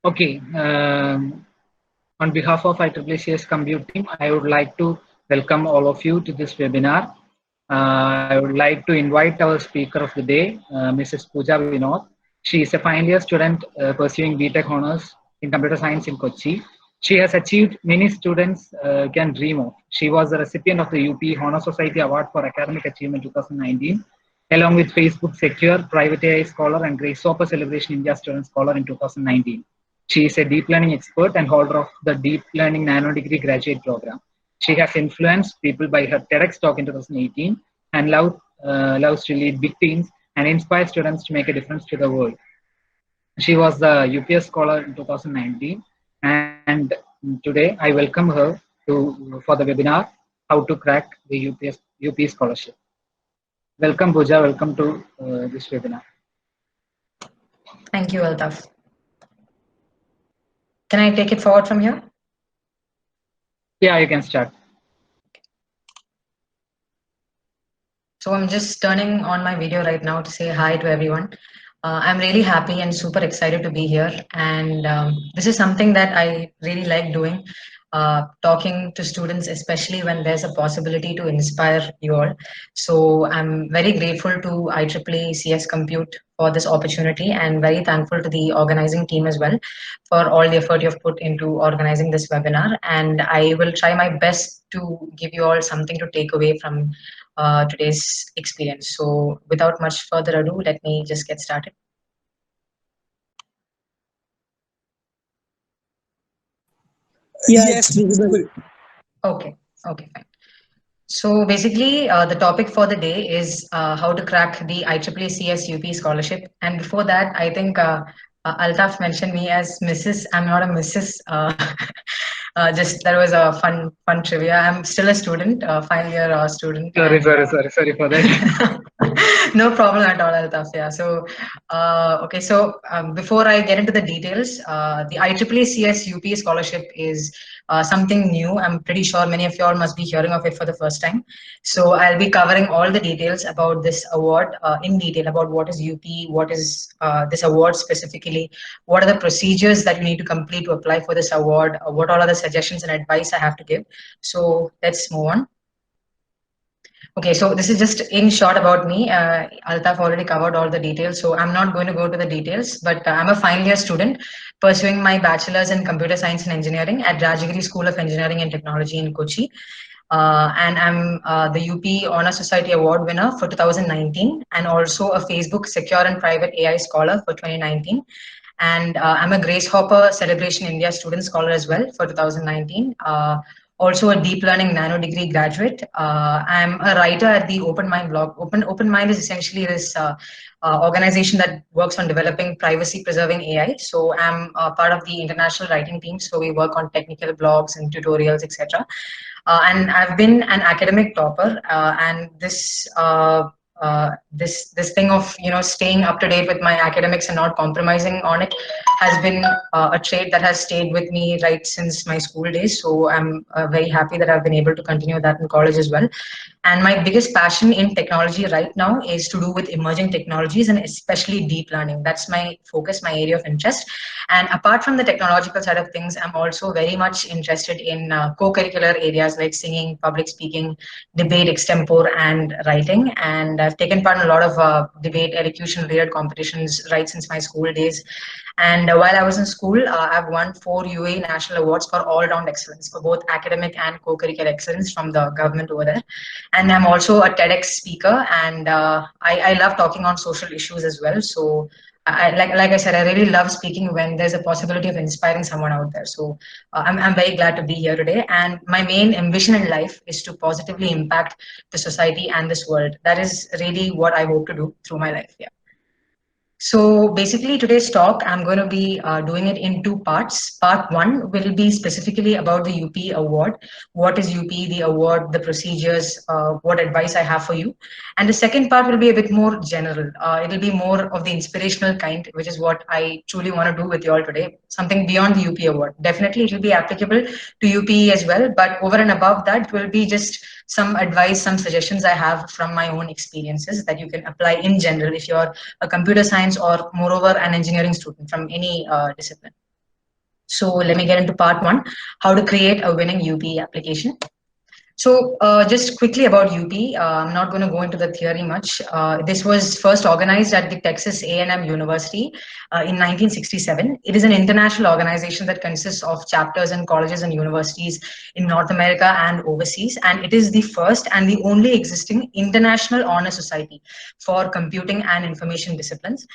Okay, on behalf of IEEE's Compute team, I would like to welcome all of you to this webinar. I would like to invite our speaker of the day, Mrs. Pooja Vinod. She is a final year student pursuing BTech honors in computer science in Kochi. She has achieved many students can dream of. She was the recipient of the UP Honor Society Award for Academic Achievement 2019, along with Facebook Secure, Private AI Scholar, and Grace Hopper Celebration India Student Scholar in 2019. She is a deep learning expert and holder of the Deep Learning Nano Degree Graduate Program. She has influenced people by her TEDx talk in 2018 and loves to lead big teams and inspire students to make a difference to the world. She was the UPS Scholar in 2019, and today I welcome her for the webinar, How to Crack the UP Scholarship. Welcome, Pooja. Welcome to this webinar. Thank you, Altaf. Can I take it forward from here? Yeah, you can start. So I'm just turning on my video right now to say hi to everyone. I'm really happy and super excited to be here. And this is something that I really like doing, talking to students, especially when there's a possibility to inspire you all. So I'm very grateful to IEEE CS Compute for this opportunity and very thankful to the organizing team as well for all the effort you've put into organizing this webinar. And I will try my best to give you all something to take away from today's experience. So without much further ado, let me just get started. Yeah, it's visible. Okay, fine. So basically, the topic for the day is how to crack the IEEE CS UP scholarship. And before that, I think Altaf mentioned me as Mrs. I'm not a Mrs. Just that was a fun trivia. I'm still a student, final year student. Sorry for that. No problem at all, Altaf. Yeah. So, okay. So before I get into the details, the IEEE CS UP scholarship is something new. I'm pretty sure many of you all must be hearing of it for the first time. So I'll be covering all the details about this award in detail, about what is UP, what is this award specifically, what are the procedures that you need to complete to apply for this award, what all are the suggestions and advice I have to give. So let's move on. Okay, so this is just in short about me. Altaf already covered all the details, so I'm not going to go to the details, but I'm a final year student pursuing my bachelor's in computer science and engineering at Rajagiri School of Engineering and Technology in Kochi. And I'm the UP Honor Society Award winner for 2019 and also a Facebook Secure and Private AI Scholar for 2019. And I'm a Grace Hopper Celebration India Student Scholar as well for 2019. Also a deep learning nano degree graduate. I'm a writer at the Open Mind blog. Open Mind is essentially this organization that works on developing privacy preserving AI. So I'm part of the international writing team. So we work on technical blogs and tutorials, etc. And I've been an academic topper, and this thing of staying up to date with my academics and not compromising on it has been a trait that has stayed with me right since my school days. So I'm very happy that I've been able to continue that in college as well. And my biggest passion in technology right now is to do with emerging technologies and especially deep learning. That's my focus, my area of interest. And apart from the technological side of things, I'm also very much interested in co-curricular areas like singing, public speaking, debate, extempore, and writing. And I've taken part in a lot of debate, elocution related competitions right since my school days. And while I was in school, I've won 4 UAE national awards for all-round excellence for both academic and co-curricular excellence from the government over there. And I'm also a TEDx speaker, and I love talking on social issues as well. So like I said, I really love speaking when there's a possibility of inspiring someone out there. So I'm very glad to be here today. And my main ambition in life is to positively impact the society and this world. That is really what I hope to do through my life. Yeah. So basically today's talk, I'm going to be doing it in 2 parts. Part 1 will be specifically about the UP award. What is UP, the award, the procedures, what advice I have for you. And the second part will be a bit more general. It'll be more of the inspirational kind, which is what I truly want to do with you all today. Something beyond the UP award. Definitely it will be applicable to UP as well. But over and above that, it will be just some advice, some suggestions I have from my own experiences that you can apply in general if you're a computer science or moreover an engineering student from any discipline. So let me get into part one, how to create a winning UPE application. So just quickly about UP, I'm not going to go into the theory much. This was first organized at the Texas A&M University in 1967. It is an international organization that consists of chapters and colleges and universities in North America and overseas. And it is the first and the only existing international honor society for computing and information disciplines.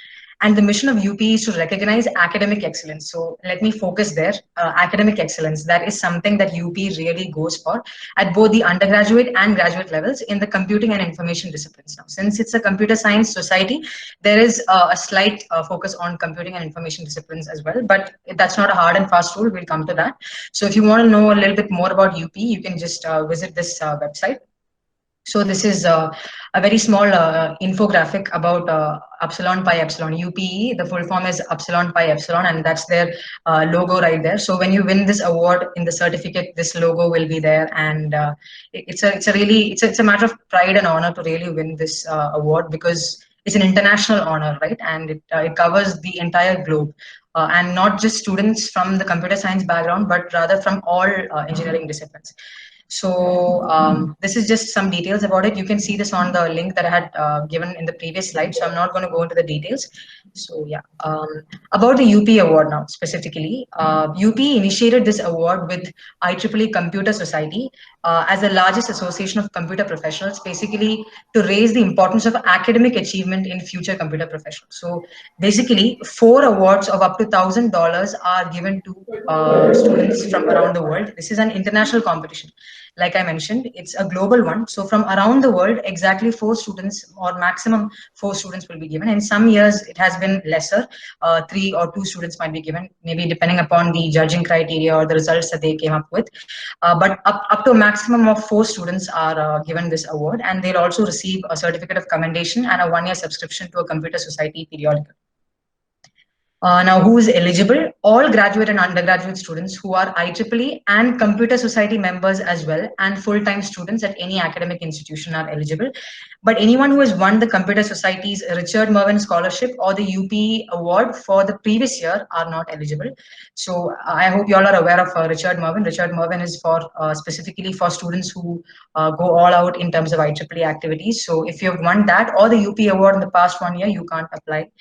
And the mission of UP is to recognize academic excellence. So let me focus there. Academic excellence, that is something that UP really goes for at both the undergraduate and graduate levels in the computing and information disciplines. Now, since it's a computer science society, there is a slight focus on computing and information disciplines as well, but that's not a hard and fast rule. We'll come to that. So if you want to know a little bit more about UP, you can just visit this website. So this is a very small infographic about Upsilon Pi Epsilon, UPE. The full form is Upsilon Pi Epsilon, and that's their logo right there. So when you win this award in the certificate, this logo will be there, and it's a matter of pride and honor to really win this award, because it's an international honor, right? And it covers the entire globe. And not just students from the computer science background, but rather from all engineering disciplines. So this is just some details about it. You can see this on the link that I had given in the previous slide. So I'm not going to go into the details. So yeah, about the UP award now specifically, UP initiated this award with IEEE Computer Society as the largest association of computer professionals, basically to raise the importance of academic achievement in future computer professionals. So basically 4 awards of up to $1,000 are given to students from around the world. This is an international competition. Like I mentioned, it's a global one. So from around the world, exactly 4 students or maximum 4 students will be given. In some years, it has been lesser. 3 or 2 students might be given, maybe depending upon the judging criteria or the results that they came up with. But up to a maximum of 4 students are given this award, and they'll also receive a certificate of commendation and a 1-year subscription to a computer society periodical. Now, who is eligible? All graduate and undergraduate students who are IEEE and Computer Society members as well, and full-time students at any academic institution are eligible. But anyone who has won the Computer Society's Richard Mervyn Scholarship or the UP Award for the previous year are not eligible. So I hope you all are aware of Richard Mervyn. Richard Mervyn is for specifically for students who go all out in terms of IEEE activities. So if you've won that or the UP Award in the past 1 year, you can't apply.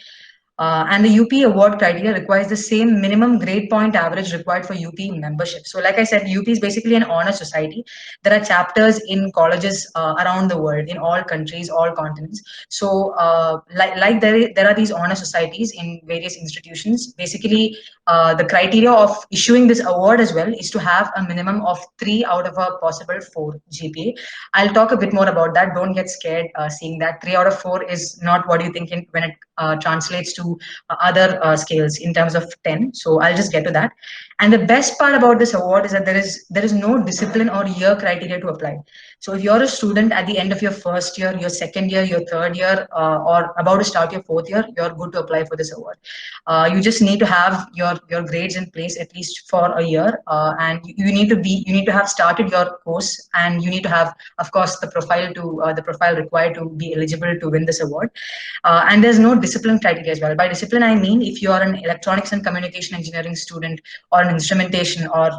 And the UP award criteria requires the same minimum grade point average required for UP membership. So like I said, UP is basically an honor society. There are chapters in colleges around the world, in all countries, all continents. So like there are these honor societies in various institutions. Basically, the criteria of issuing this award as well is to have a minimum of 3 out of a possible 4 GPA. I'll talk a bit more about that. Don't get scared seeing that. 3 out of 4 is not what you think when it translates to other scales in terms of 10. So I'll just get to that. And the best part about this award is that there is no discipline or year criteria to apply. So if you're a student at the end of your first year, your second year, your third year, or about to start your 4th year, you're good to apply for this award. You just need to have your grades in place at least for a year, and you need to have started your course, and you need to have, of course, the profile required to be eligible to win this award. And there's no discipline criteria as well. By discipline, I mean if you are an electronics and communication engineering student or an instrumentation or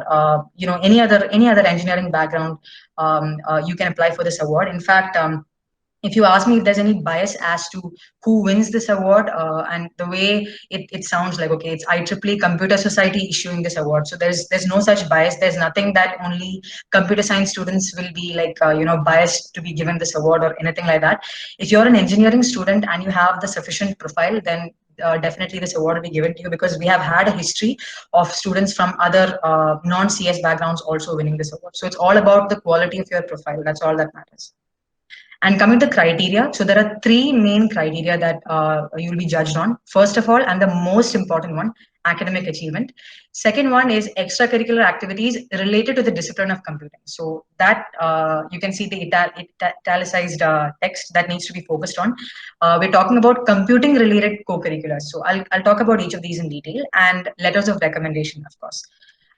any other engineering background, you can apply for this award. In fact, if you ask me if there's any bias as to who wins this award, and the way it sounds like, okay, it's IEEE Computer Society issuing this award. So there's no such bias. There's nothing that only computer science students will be like, biased to be given this award or anything like that. If you're an engineering student and you have the sufficient profile, then definitely this award will be given to you, because we have had a history of students from other non-CS backgrounds also winning this award. So it's all about the quality of your profile. That's all that matters. And coming to criteria, so there are 3 main criteria that you will be judged on. First of all, and the most important one, academic achievement. Second one is extracurricular activities related to the discipline of computing. So that you can see the italicized text that needs to be focused on. We're talking about computing related co-curriculars. So I'll talk about each of these in detail, and letters of recommendation, of course.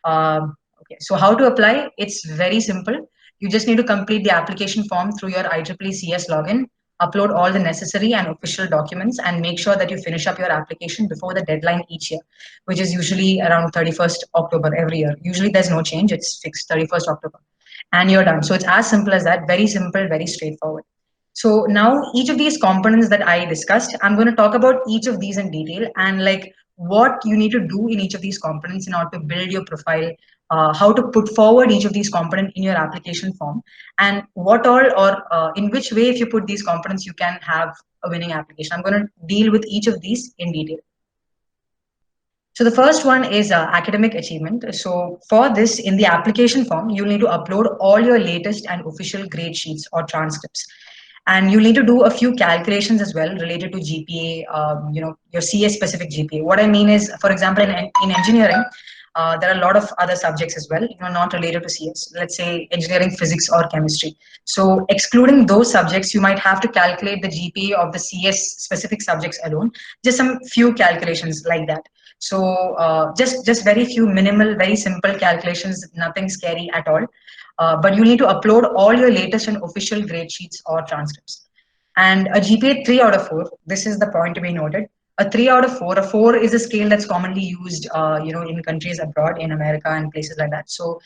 Okay, so how to apply? It's very simple. You just need to complete the application form through your IEEE CS login. upload all the necessary and official documents, and make sure that you finish up your application before the deadline each year, which is usually around 31st October every year. Usually there's no change, it's fixed 31st October. And you're done. So it's as simple as that, very simple, very straightforward. So now each of these components that I discussed, I'm going to talk about each of these in detail, and like what you need to do in each of these components in order to build your profile, how to put forward each of these components in your application form, and what all or in which way, if you put these components, you can have a winning application. I'm going to deal with each of these in detail. So the first one is academic achievement. So for this, in the application form, you'll need to upload all your latest and official grade sheets or transcripts. And you'll need to do a few calculations as well related to GPA, your CS specific GPA. What I mean is, for example, in engineering, there are a lot of other subjects as well, not related to CS. Let's say engineering, physics, or chemistry. So excluding those subjects, you might have to calculate the GPA of the CS specific subjects alone. Just some few calculations like that. So just very few minimal, very simple calculations, nothing scary at all. But you need to upload all your latest and official grade sheets or transcripts. And a GPA 3 out of 4, this is the point to be noted. A 3 out of 4, a 4 is a scale that's commonly used, in countries abroad, in America and places like that. So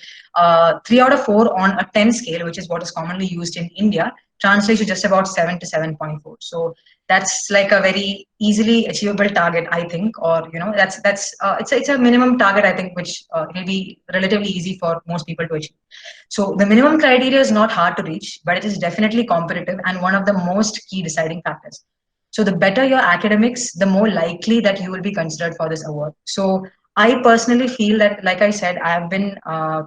3 out of 4 on a 10 scale, which is what is commonly used in India, translates to just about 7 to 7.4. So that's like a very easily achievable target, I think, or it's a minimum target, I think, which will be relatively easy for most people to achieve. So the minimum criteria is not hard to reach, but it is definitely competitive and one of the most key deciding factors. So the better your academics, the more likely that you will be considered for this award. So I personally feel that, like I said, I have been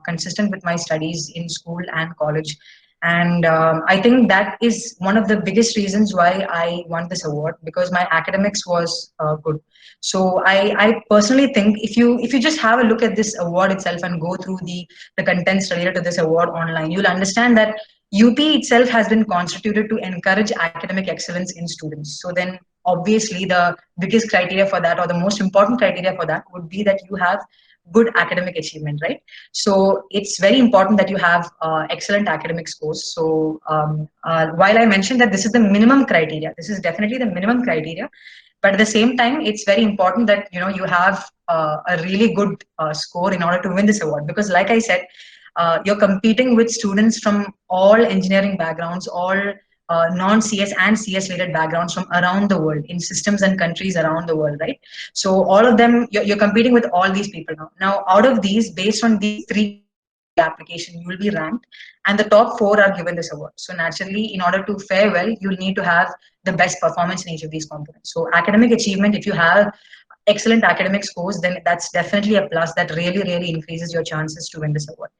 consistent with my studies in school and college. And I think that is one of the biggest reasons why I won this award, because my academics was good. So I personally think if you just have a look at this award itself and go through the contents related to this award online, you'll understand that UP itself has been constituted to encourage academic excellence in students. So then obviously the biggest criteria for that, or the most important criteria for that, would be that you have good academic achievement, right? So it's very important that you have excellent academic scores. So while I mentioned that this is the minimum criteria, this is definitely the minimum criteria, but at the same time, it's very important that you have a really good score in order to win this award, because like I said, you're competing with students from all engineering backgrounds, all non-CS and CS related backgrounds from around the world, in systems and countries around the world, right? So all of them, you're competing with all these people now. Now, out of these, based on these 3 application, you will be ranked, and the top 4 are given this award. So naturally, in order to fare well, you'll need to have the best performance in each of these components. So academic achievement, if you have excellent academic scores, then that's definitely a plus that really increases your chances to win this award.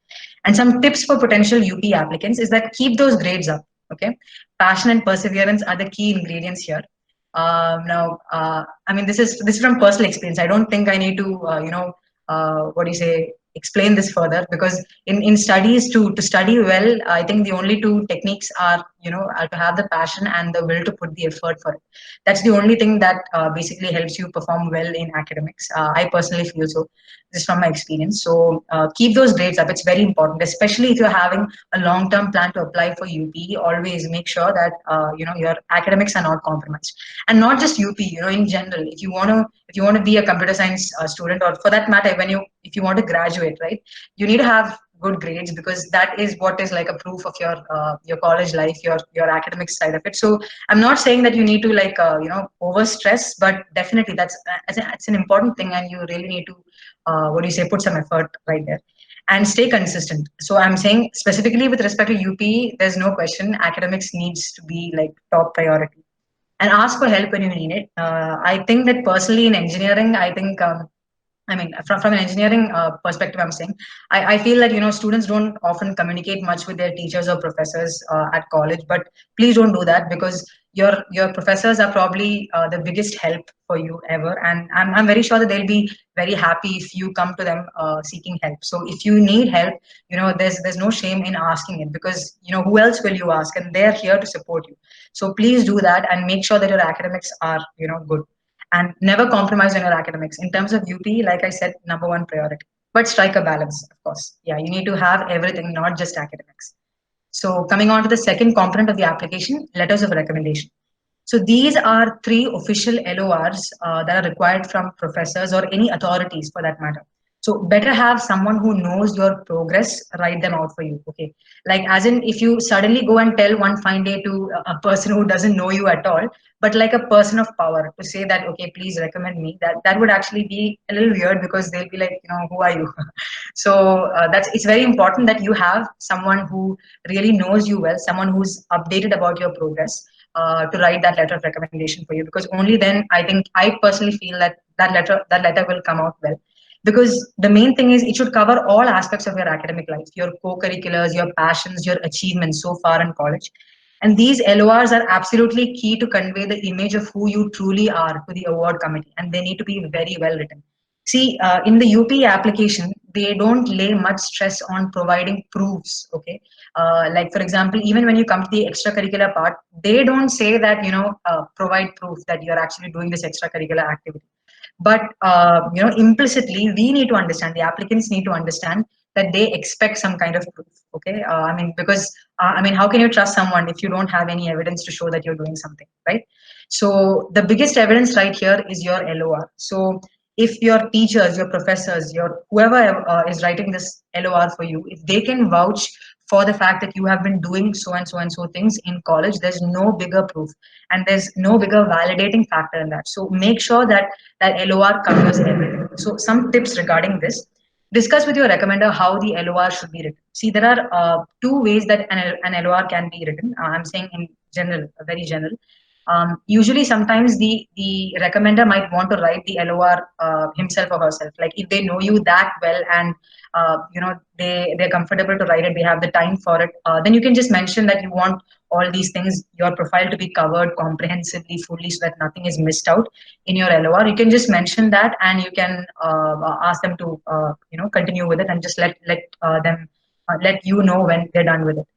And some tips for potential UP applicants is that keep those grades up. Okay, passion and perseverance are the key ingredients here. I mean, this is from personal experience. I don't think I need to explain this further, because in studies, to study well, I think the only 2 techniques are to have the passion and the will to put the effort for it. That's the only thing that basically helps you perform well in academics. I personally feel so, just from my experience. So keep those grades up. It's very important, especially if you're having a long-term plan to apply for UP. Always make sure that your academics are not compromised, and not just UP. In general, if you want to be a computer science student, or for that matter, if you want to graduate, right, you need to have good grades, because that is what is like a proof of your college life, your academic side of it. So I'm not saying that you need to over stress, but definitely it's an important thing, and you really need to put some effort right there and stay consistent. So I'm saying specifically with respect to UP, there's no question, academics needs to be like top priority, and ask for help when you need it. I think that personally in engineering, I think from an engineering perspective, I'm saying, I feel that, students don't often communicate much with their teachers or professors at college, but please don't do that, because your professors are probably the biggest help for you ever. And I'm very sure that they'll be very happy if you come to them seeking help. So if you need help, there's no shame in asking it, because, who else will you ask? And they're here to support you. So please do that, and make sure that your academics are, good. And never compromise on your academics. In terms of UP, like I said, #1 priority. But strike a balance, of course. Yeah, you need to have everything, not just academics. So coming on to the second component of the application, letters of recommendation. So these are three official LORs that are required from professors or any authorities for that matter. So better have someone who knows your progress write them out for you. Okay, like as in if you suddenly go and tell one fine day to a person who doesn't know you at all, but like a person of power to say that okay, please recommend me. That would actually be a little weird because they'll be like, who are you? So that's it's very important that you have someone who really knows you well, someone who's updated about your progress to write that letter of recommendation for you, because only then I personally feel that that letter will come out well, because the main thing is it should cover all aspects of your academic life, your co-curriculars, your passions, your achievements so far in college. And these LORs are absolutely key to convey the image of who you truly are to the award committee, and they need to be very well written. See, in the UP application, they don't lay much stress on providing proofs. Okay, like for example, even when you come to the extracurricular part, they don't say that provide proof that you're actually doing this extracurricular activity. But implicitly, we need to understand. The applicants need to understand that they expect some kind of proof. Okay, I mean because how can you trust someone if you don't have any evidence to show that you're doing something, right? So the biggest evidence right here is your LOR. So if your teachers, your professors, your whoever is writing this LOR for you, if they can vouch for the fact that you have been doing so and so and so things in college, there's no bigger proof and there's no bigger validating factor in that. So make sure that that LOR covers everything. So some tips regarding this. Discuss with your recommender how the LOR should be written. See, there are two ways that an LOR can be written. I'm saying in general, very general. Usually, sometimes the recommender might want to write the LOR himself or herself. Like if they know you that well and they're comfortable to write it, they have the time for it. Then you can just mention that you want all these things, your profile to be covered comprehensively, fully, so that nothing is missed out in your LOR. You can just mention that, and you can ask them to continue with it, and just them let you know when they're done with it.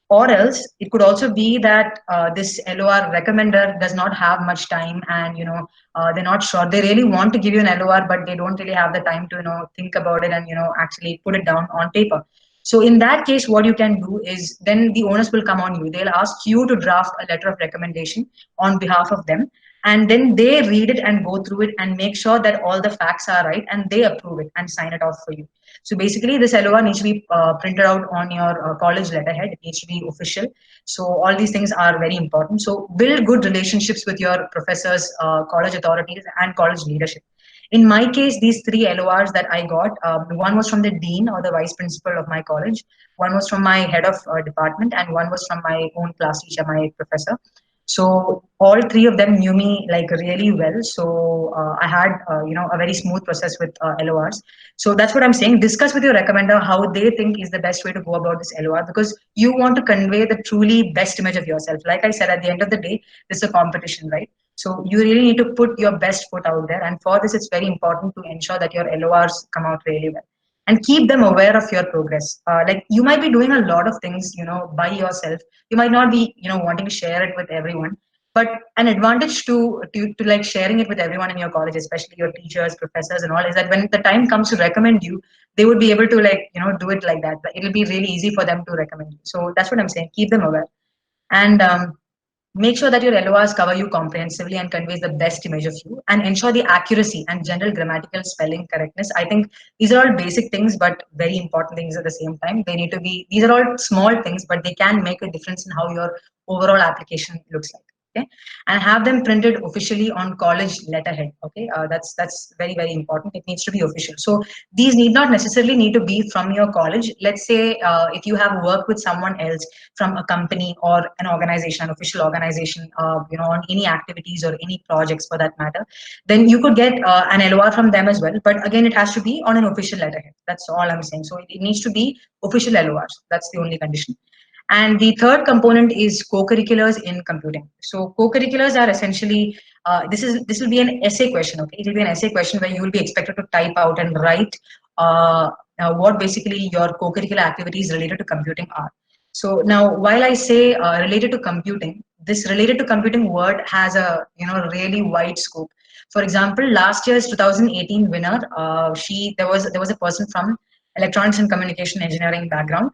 Or else it could also be that this LOR recommender does not have much time, and they're not sure. They really want to give you an LOR, but they don't really have the time to think about it and actually put it down on paper. So in that case, what you can do is then the onus will come on you. They'll ask you to draft a letter of recommendation on behalf of them, and then they read it and go through it and make sure that all the facts are right, and they approve it and sign it off for you. So basically, this LOR needs to be printed out on your college letterhead. It needs to be official. So all these things are very important. So build good relationships with your professors, college authorities, and college leadership. In my case, these three LORs that I got, one was from the dean or the vice principal of my college, one was from my head of department, and one was from my own class teacher, my professor. So all three of them knew me like really well. So I had a very smooth process with LORs. So that's what I'm saying. Discuss with your recommender how they think is the best way to go about this LOR, because you want to convey the truly best image of yourself. Like I said, at the end of the day, this is a competition, right? So you really need to put your best foot out there. And for this, it's very important to ensure that your LORs come out really well. And keep them aware of your progress. Like you might be doing a lot of things, by yourself. You might not be, wanting to share it with everyone. But an advantage to like sharing it with everyone in your college, especially your teachers, professors, and all, is that when the time comes to recommend you, they would be able to do it like that. It'll be really easy for them to recommend you. So that's what I'm saying. Keep them aware. And make sure that your LORs cover you comprehensively and conveys the best image of you, and ensure the accuracy and general grammatical spelling correctness. I think these are all basic things, but very important things at the same time. They need to be, these are all small things, but they can make a difference in how your overall application looks like. Okay, and have them printed officially on college letterhead. Okay, that's very, very important. It needs to be official. So these need not necessarily need to be from your college. Let's say if you have worked with someone else from a company or an organization, official organization, on any activities or any projects for that matter, then you could get an LOR from them as well. But again, it has to be on an official letterhead. That's all I'm saying. So it needs to be official LORs. That's the only condition. And the third component is co-curriculars in computing. So co-curriculars are essentially, this will be an essay question. Okay, it will be an essay question where you will be expected to type out and write what basically your co-curricular activities related to computing are. So now, while I say related to computing, this related to computing word has a really wide scope. For example, last year's 2018 winner, there was a person from electronics and communication engineering background.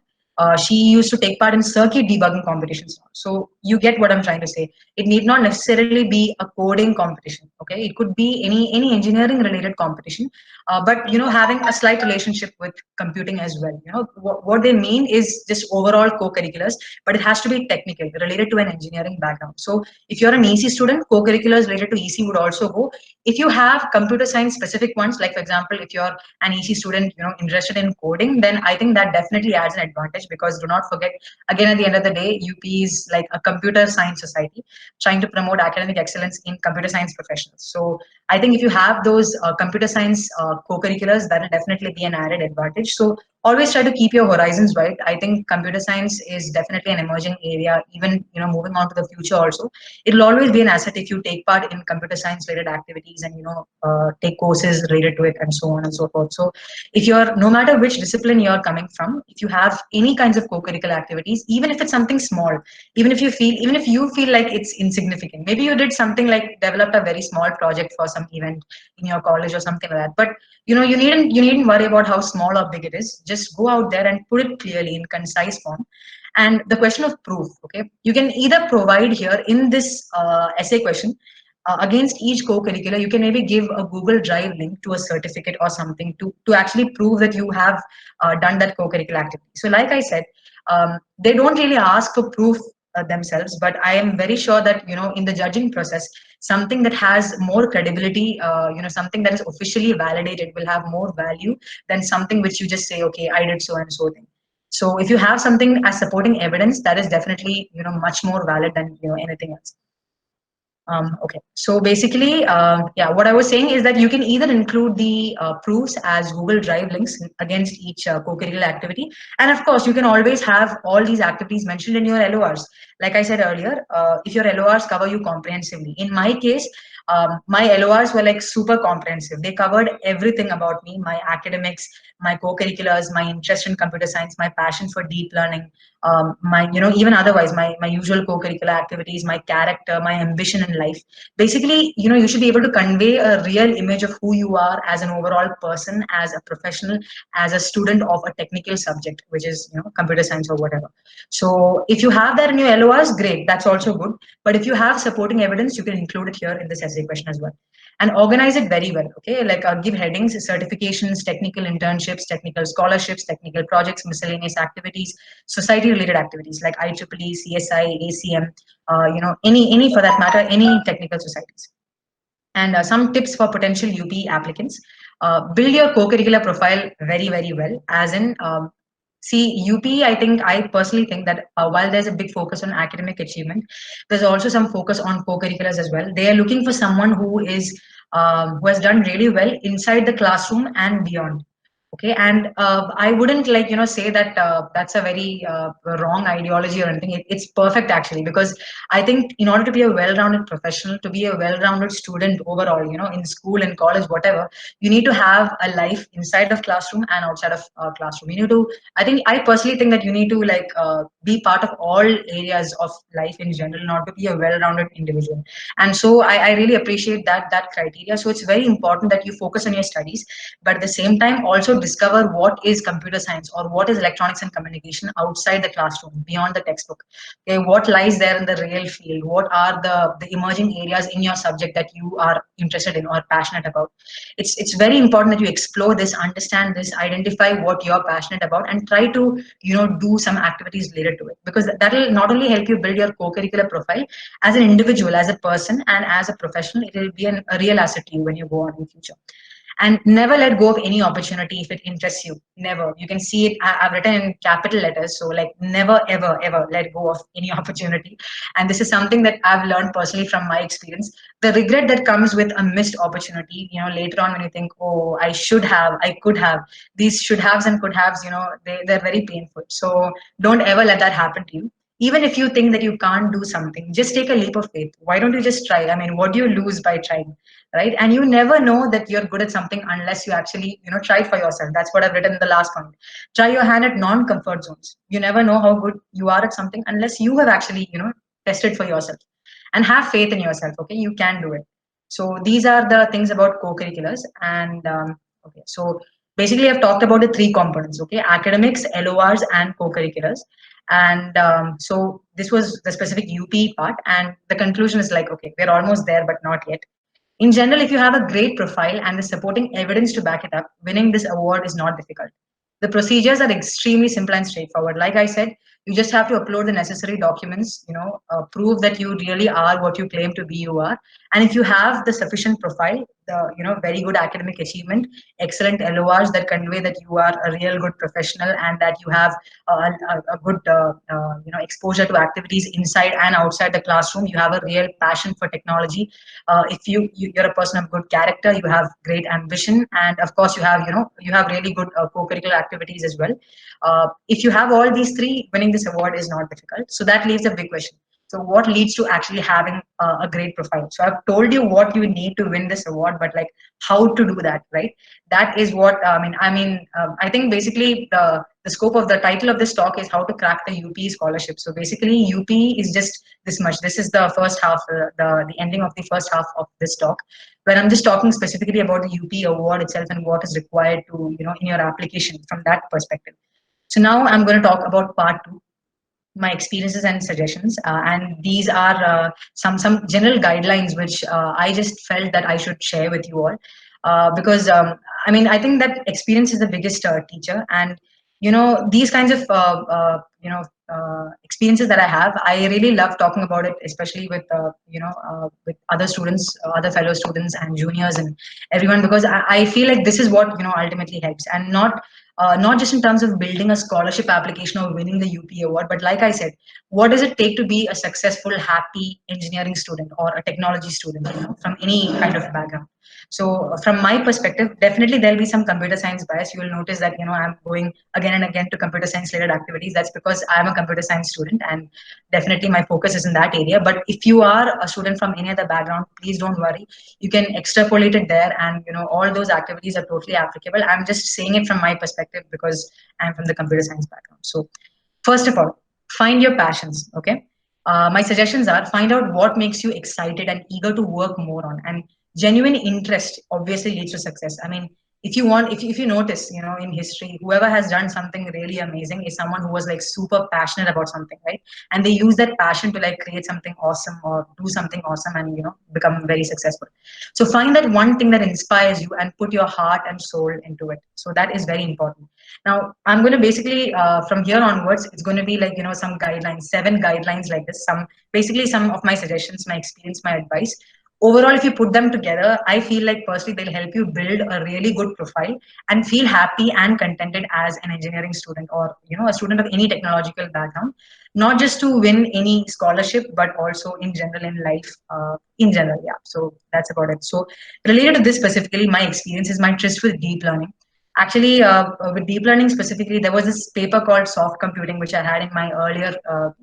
She used to take part in circuit debugging competitions. So you get what I'm trying to say. It need not necessarily be a coding competition. Okay, it could be any engineering related competition, but having a slight relationship with computing as well. What they mean is just overall co-curriculars, but it has to be technical, related to an engineering background. So if you're an EC student, co-curriculars related to EC would also go. If you have computer science specific ones, like for example, if you're an EC student, interested in coding, then I think that definitely adds an advantage, because do not forget, again, at the end of the day, UP is like a computer science society trying to promote academic excellence in computer science professionals. So I think if you have those computer science co-curriculars, that will definitely be an added advantage. So always try to keep your horizons wide. I think computer science is definitely an emerging area, even moving on to the future also. It'll always be an asset if you take part in computer science related activities and take courses related to it and so on and so forth. So if you're, no matter which discipline you're coming from, if you have any kinds of co-curricular activities, even if it's something small, even if you feel like it's insignificant, maybe you did something like developed a very small project for some event in your college or something like that, but you needn't worry about how small or big it is. Just go out there and put it clearly in concise form. And the question of proof, okay, you can either provide here in this essay question, against each co-curricular, you can maybe give a Google Drive link to a certificate or something to actually prove that you have done that co-curricular activity. So like I said, they don't really ask for proof themselves, but I am very sure that in the judging process, something that has more credibility, something that is officially validated will have more value than something which you just say, okay, I did so and so thing. So if you have something as supporting evidence, that is definitely much more valid than anything else. Okay, so basically, yeah, what I was saying is that you can either include the proofs as Google Drive links against each co-curricular activity. And of course, you can always have all these activities mentioned in your LORs. Like I said earlier, if your LORs cover you comprehensively. In my case, my LORs were like super comprehensive. They covered everything about me, my academics, my co-curriculars, my interest in computer science, my passion for deep learning, my even otherwise my usual co-curricular activities, my character, my ambition in life. Basically, you should be able to convey a real image of who you are as an overall person, as a professional, as a student of a technical subject, which is computer science or whatever. So if you have that in your LORs, great, that's also good. But if you have supporting evidence, you can include it here in this essay question as well, and organize it very well. Okay, like give headings: certifications, technical internships, technical scholarships, technical projects, miscellaneous activities, society related activities like IEEE, CSI, ACM, any for that matter, any technical societies. And some tips for potential UP applicants: build your co-curricular profile very, very well, as in see, UP, I personally think that while there's a big focus on academic achievement, there's also some focus on co-curriculars as well. They are looking for someone who has done really well inside the classroom and beyond. Okay, and I wouldn't say that that's a very wrong ideology or anything. It's perfect actually, because I think in order to be a well-rounded professional, to be a well-rounded student overall, in school and college, whatever, you need to have a life inside of classroom and outside of classroom. You need to, I personally think that you need to be part of all areas of life in general in order to be a well-rounded individual. And so I really appreciate that criteria. So it's very important that you focus on your studies, but at the same time also discover what is computer science or what is electronics and communication outside the classroom, beyond the textbook. Okay, what lies there in the real field? What are the emerging areas in your subject that you are interested in or passionate about? It's very important that you explore this, understand this, identify what you're passionate about, and try to do some activities related to it, because that will not only help you build your co-curricular profile as an individual, as a person, and as a professional. It will be a real asset to you when you go on in the future. And never let go of any opportunity if it interests you. Never. You can see it, I've written in capital letters. So like never, ever, ever let go of any opportunity. And this is something that I've learned personally from my experience. The regret that comes with a missed opportunity, later on when you think, oh, I should have, I could have, these should haves and could haves, they're very painful. So don't ever let that happen to you. Even if you think that you can't do something, just take a leap of faith. Why don't you just try? I mean, what do you lose by trying, right? And you never know that you're good at something unless you actually, try it for yourself. That's what I've written in the last point. Try your hand at non-comfort zones. You never know how good you are at something unless you have actually, tested for yourself. And have faith in yourself. Okay, you can do it. So these are the things about co-curriculars. And okay, so Basically, I've talked about the three components, okay? Academics, LORs, and co-curriculars. And so this was the specific UP part. And the conclusion is like, okay, we're almost there, but not yet. In general, if you have a great profile and the supporting evidence to back it up, winning this award is not difficult. The procedures are extremely simple and straightforward. Like I said, you just have to upload the necessary documents, prove that you really are what you claim to be you are. And if you have the sufficient profile, the very good academic achievement, excellent LORs that convey that you are a real good professional and that you have a good exposure to activities inside and outside the classroom, you have a real passion for technology. If you're a person of good character, you have great ambition, and of course you have really good co-curricular activities as well. If you have all these three, winning this award is not difficult. So that leaves a big question. So what leads to actually having a great profile? So I've told you what you need to win this award, but like how to do that, right? That is what I think basically the scope of the title of this talk is how to crack the UP scholarship. So basically UP is just this much. This is the first half, the ending of the first half of this talk, where I'm just talking specifically about the UP award itself and what is required to, in your application from that perspective. So now I'm going to talk about part two, my experiences and suggestions, and these are some general guidelines which I just felt that I should share with you all, because I think that experience is the biggest teacher, and these kinds of experiences that I have, I really love talking about it, especially with with other students, other fellow students and juniors and everyone, because I feel like this is what ultimately helps, and not just in terms of building a scholarship application or winning the UP award, but like I said, what does it take to be a successful, happy engineering student or a technology student, from any kind of background. So from my perspective, definitely there'll be some computer science bias. You will notice that I'm going again and again to computer science related activities. That's because I'm a computer science student, and definitely my focus is in that area. But if you are a student from any other background, please don't worry. You can extrapolate it there, and all those activities are totally applicable. I'm just saying it from my perspective because I'm from the computer science background. So first of all, find your passions, okay? My suggestions are: find out what makes you excited and eager to work more on, and genuine interest obviously leads to success. I mean, if you notice, in history, whoever has done something really amazing is someone who was like super passionate about something, right? And they use that passion to like create something awesome or do something awesome and become very successful. So find that one thing that inspires you and put your heart and soul into it. So that is very important. Now I'm going to basically from here onwards, it's going to be like some guidelines, 7 guidelines like this, some of my suggestions, my experience, my advice. Overall, if you put them together, I feel like personally they'll help you build a really good profile and feel happy and contented as an engineering student, or a student of any technological background, not just to win any scholarship, but also in general in life, in general. Yeah, so that's about it. So related to this specifically, my experience is my interest with deep learning. Actually, with deep learning specifically, there was this paper called Soft Computing, which I had in my earlier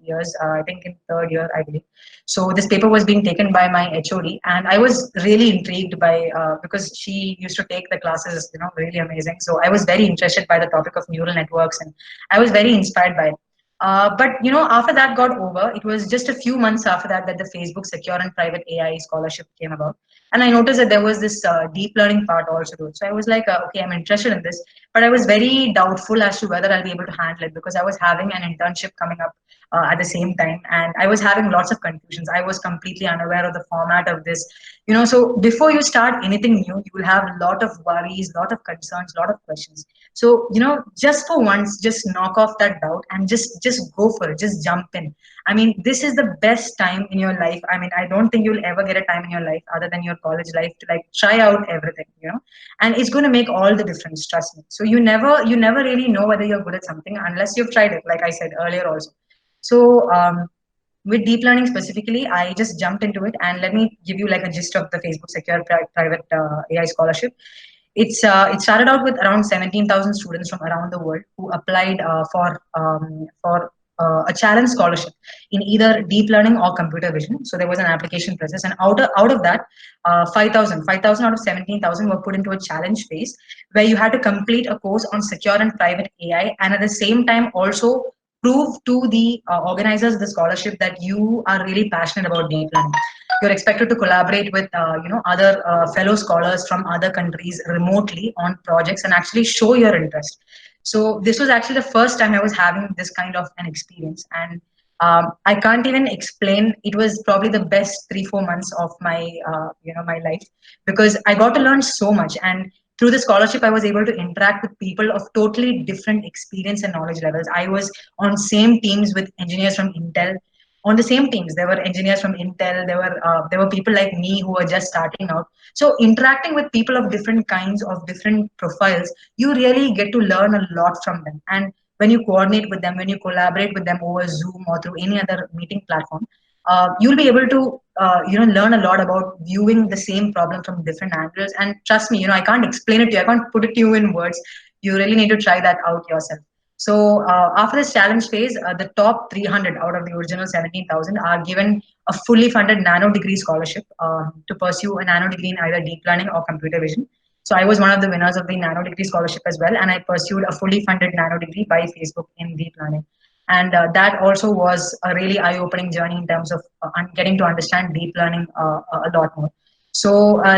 years, I think in 3rd year, I believe. So this paper was being taken by my HOD, and I was really intrigued by, because she used to take the classes, really amazing. So I was very interested by the topic of neural networks, and I was very inspired by it. But after that got over, it was just a few months after that the Facebook Secure and Private AI Scholarship came about. And I noticed that there was this deep learning part also to it. So I was like, okay, I'm interested in this, but I was very doubtful as to whether I'll be able to handle it, because I was having an internship coming up at the same time, and I was having lots of confusions. I was completely unaware of the format of this. So before you start anything new, you will have a lot of worries, lot of concerns, lot of questions. So just for once, just knock off that doubt and just go for it, just jump in. I mean, this is the best time in your life. I mean, I don't think you'll ever get a time in your life other than your college life to like try out everything, and it's going to make all the difference, trust me. So you never really know whether you're good at something unless you've tried it, like I said earlier also. So with deep learning specifically, I just jumped into it, and let me give you like a gist of the Facebook Secure Private AI Scholarship. It started out with around 17,000 students from around the world who applied for a challenge scholarship in either deep learning or computer vision. So there was an application process, and out of that, 5,000 out of 17,000 were put into a challenge phase where you had to complete a course on secure and private AI, and at the same time also prove to the organizers of the scholarship that you are really passionate about deep learning. You're expected to collaborate with other fellow scholars from other countries remotely on projects and actually show your interest. So this was actually the first time I was having this kind of an experience, and I can't even explain. It was probably the best 3-4 months of my my life, because I got to learn so much. And through the scholarship, I was able to interact with people of totally different experience and knowledge levels. I was on same teams with engineers from Intel. On the same teams, there were engineers from Intel. There were people like me who were just starting out. So interacting with people of different kinds, of different profiles, you really get to learn a lot from them. And when you coordinate with them, when you collaborate with them over Zoom or through any other meeting platform, you'll be able to learn a lot about viewing the same problem from different angles. And trust me, I can't explain it to you, I can't put it to you in words. You really need to try that out yourself. So after this challenge phase, the top 300 out of the original 17,000 are given a fully funded nano degree scholarship to pursue a nano degree in either deep learning or computer vision. So I was one of the winners of the nano degree scholarship as well, and I pursued a fully funded nano degree by Facebook in deep learning. And that also was a really eye-opening journey in terms of getting to understand deep learning a lot more. So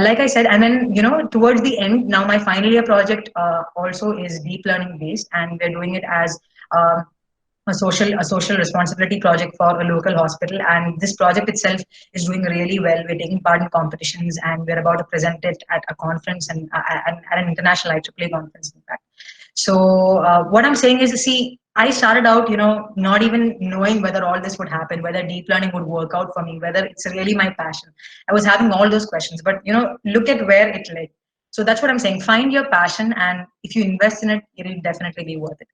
like I said, and then towards the end, now my final year project also is deep learning based, and we're doing it as a social responsibility project for a local hospital. And this project itself is doing really well. We're taking part in competitions, and we're about to present it at a conference and at an international IEEE conference, in fact. So what I'm saying is, see, I started out, not even knowing whether all this would happen, whether deep learning would work out for me, whether it's really my passion. I was having all those questions, but look at where it led. So that's what I'm saying. Find your passion, and if you invest in it, it'll definitely be worth it.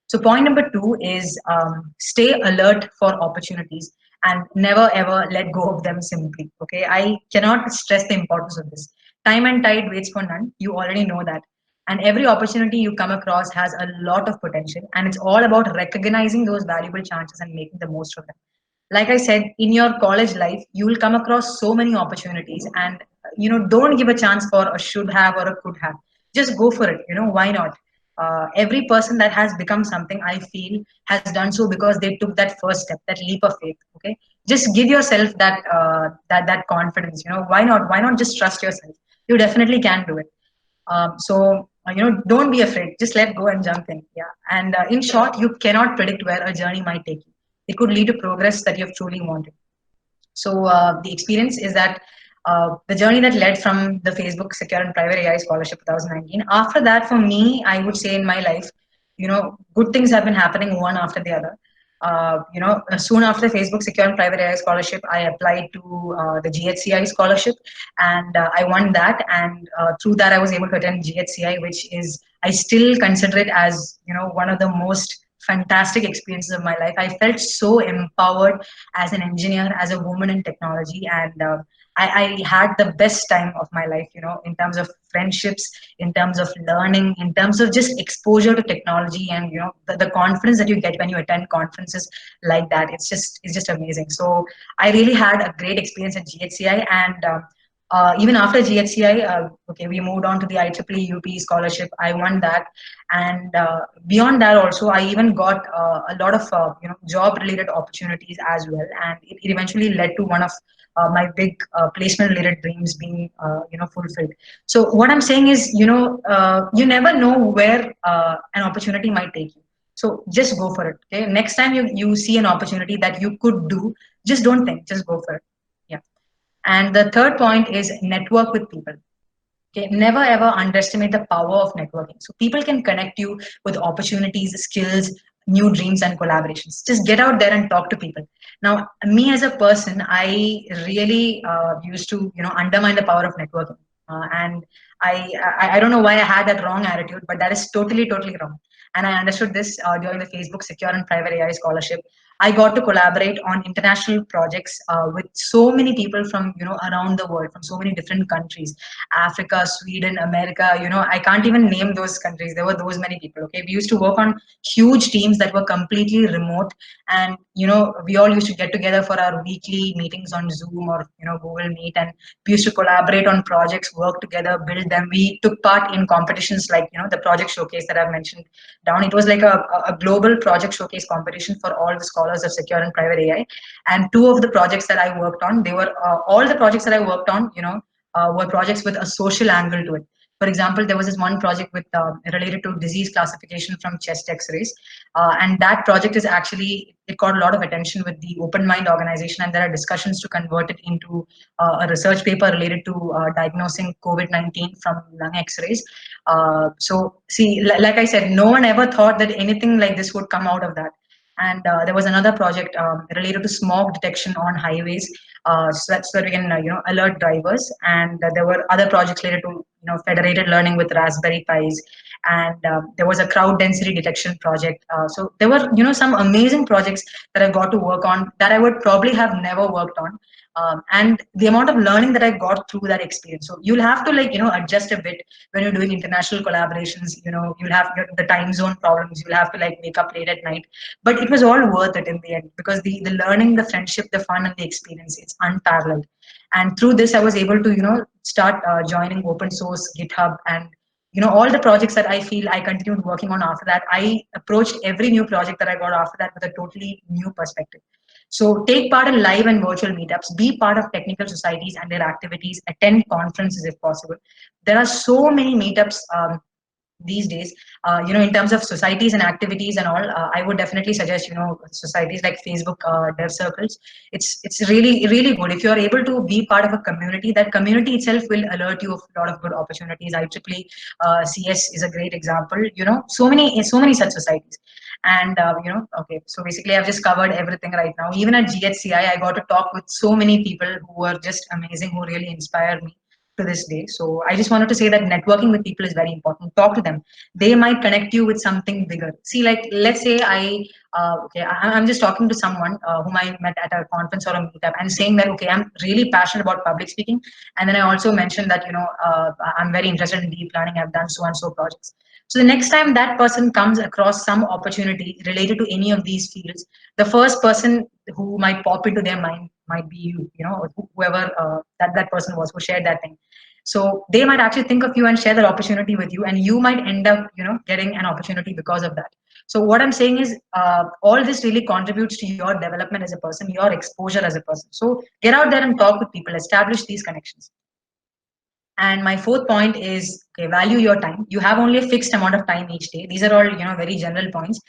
So point number 2 is stay alert for opportunities and never ever let go of them simply. Okay, I cannot stress the importance of this. Time and tide waits for none. You already know that. And every opportunity you come across has a lot of potential, and it's all about recognizing those valuable chances and making the most of them. Like I said, in your college life, you will come across so many opportunities, and don't give a chance for a should have or a could have. Just go for it. Why not? Every person that has become something, I feel, has done so because they took that first step, that leap of faith. Okay, just give yourself that confidence. Why not? Why not just trust yourself? You definitely can do it. Don't be afraid. Just let go and jump in. Yeah. And in short, you cannot predict where a journey might take you. It could lead to progress that you've truly wanted. So the experience is that the journey that led from the Facebook Secure and Private AI Scholarship 2019. After that, for me, I would say in my life, good things have been happening one after the other. Soon after the Facebook Secure and Private AI Scholarship, I applied to the GHCI scholarship, and I won that. And through that, I was able to attend GHCI, which is, I still consider it as one of the most fantastic experiences of my life. I felt so empowered as an engineer, as a woman in technology, and I had the best time of my life, in terms of friendships, in terms of learning, in terms of just exposure to technology, and the confidence that you get when you attend conferences like that. It's just amazing. So I really had a great experience at GHCI, and even after GHCI, okay, we moved on to the IEEE UP scholarship. I won that, and beyond that, also I even got a lot of job-related opportunities as well, and it eventually led to one of my big placement-related dreams being fulfilled. So what I'm saying is, you never know where an opportunity might take you. So just go for it. Okay, next time you see an opportunity that you could do, just don't think, just go for it. Yeah. And the third point is network with people. Okay, never ever underestimate the power of networking. So people can connect you with opportunities, skills, new dreams, and collaborations. Just get out there and talk to people. Now, me as a person, I really used to undermine the power of networking, and I don't know why I had that wrong attitude, but that is totally wrong. And I understood this during the Facebook Secure and Private AI Scholarship. I got to collaborate on international projects with so many people from around the world, from so many different countries, Africa, Sweden, America. I can't even name those countries. There were those many people. Okay, we used to work on huge teams that were completely remote, and we all used to get together for our weekly meetings on Zoom or Google Meet, and we used to collaborate on projects, work together, build them. We took part in competitions like the project showcase that I've mentioned down. It was like a global project showcase competition for all the scholars of secure and private AI. And two of the projects that I worked on, they were all the projects that I worked on, were projects with a social angle to it. For example, there was this one project with related to disease classification from chest X-rays, and that project is actually, it got a lot of attention with the Open Mind organization, and there are discussions to convert it into a research paper related to diagnosing COVID-19 from lung X-rays. So see, like I said, no one ever thought that anything like this would come out of that. And there was another project related to smog detection on highways, so that we can alert drivers. And there were other projects related to federated learning with Raspberry Pis, and there was a crowd density detection project. So there were some amazing projects that I got to work on that I would probably have never worked on. And the amount of learning that I got through that experience. So you'll have to adjust a bit when you're doing international collaborations. You'll have the time zone problems. You'll have to wake up late at night, but it was all worth it in the end, because the learning, the friendship, the fun, and the experience, it's unparalleled. And through this, I was able to start joining open source GitHub, and all the projects that I feel I continued working on after that. I approached every new project that I got after that with a totally new perspective. So take part in live and virtual meetups, be part of technical societies and their activities, attend conferences if possible. There are so many meetups these days, in terms of societies and activities and all. I would definitely suggest societies like Facebook dev circles. It's really really good if you are able to be part of a community. That community itself will alert you of a lot of good opportunities. IEEE CS is a great example. So many such societies. And okay, so basically I've just covered everything right now. Even at GHCI, I got to talk with so many people who were just amazing, who really inspired me to this day. So I just wanted to say that networking with people is very important. Talk to them. They might connect you with something bigger. See, like let's say I'm just talking to someone whom I met at a conference or a meetup, and saying that okay, I'm really passionate about public speaking, and then I also mentioned that I'm very interested in deep learning. I've done so and so projects. So the next time that person comes across some opportunity related to any of these fields, the first person who might pop into their mind might be you, whoever that person was who shared that thing. So they might actually think of you and share that opportunity with you, and you might end up, getting an opportunity because of that. So what I'm saying is, all this really contributes to your development as a person, your exposure as a person. So get out there and talk with people, establish these connections. And my fourth point is, okay, value your time. You have only a fixed amount of time each day. These are all, very general points.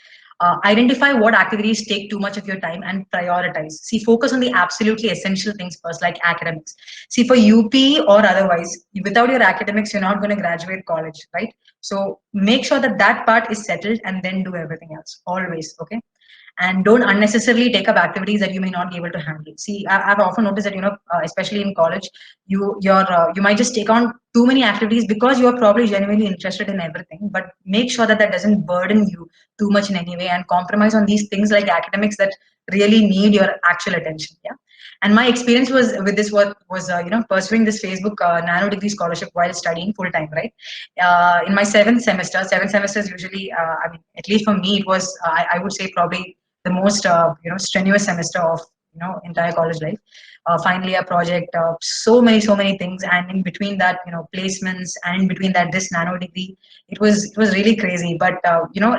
Identify what activities take too much of your time and prioritize. See, focus on the absolutely essential things first, like academics. See, for UP or otherwise, without your academics, you're not going to graduate college, right? So make sure that that part is settled, and then do everything else, always, okay? And don't unnecessarily take up activities that you may not be able to handle. See, I've often noticed that especially in college, you might just take on too many activities because you're probably genuinely interested in everything, but make sure that that doesn't burden you too much in any way, and compromise on these things like academics that really need your actual attention. Yeah. And my experience was with this was pursuing this Facebook nano degree scholarship while studying full time, right? In my seventh semester, 7 semesters usually, I mean, at least for me, it was I would say probably the most strenuous semester of entire college life. Finally a project, so many things, and in between that placements, and in between that this nano degree, it was really crazy. But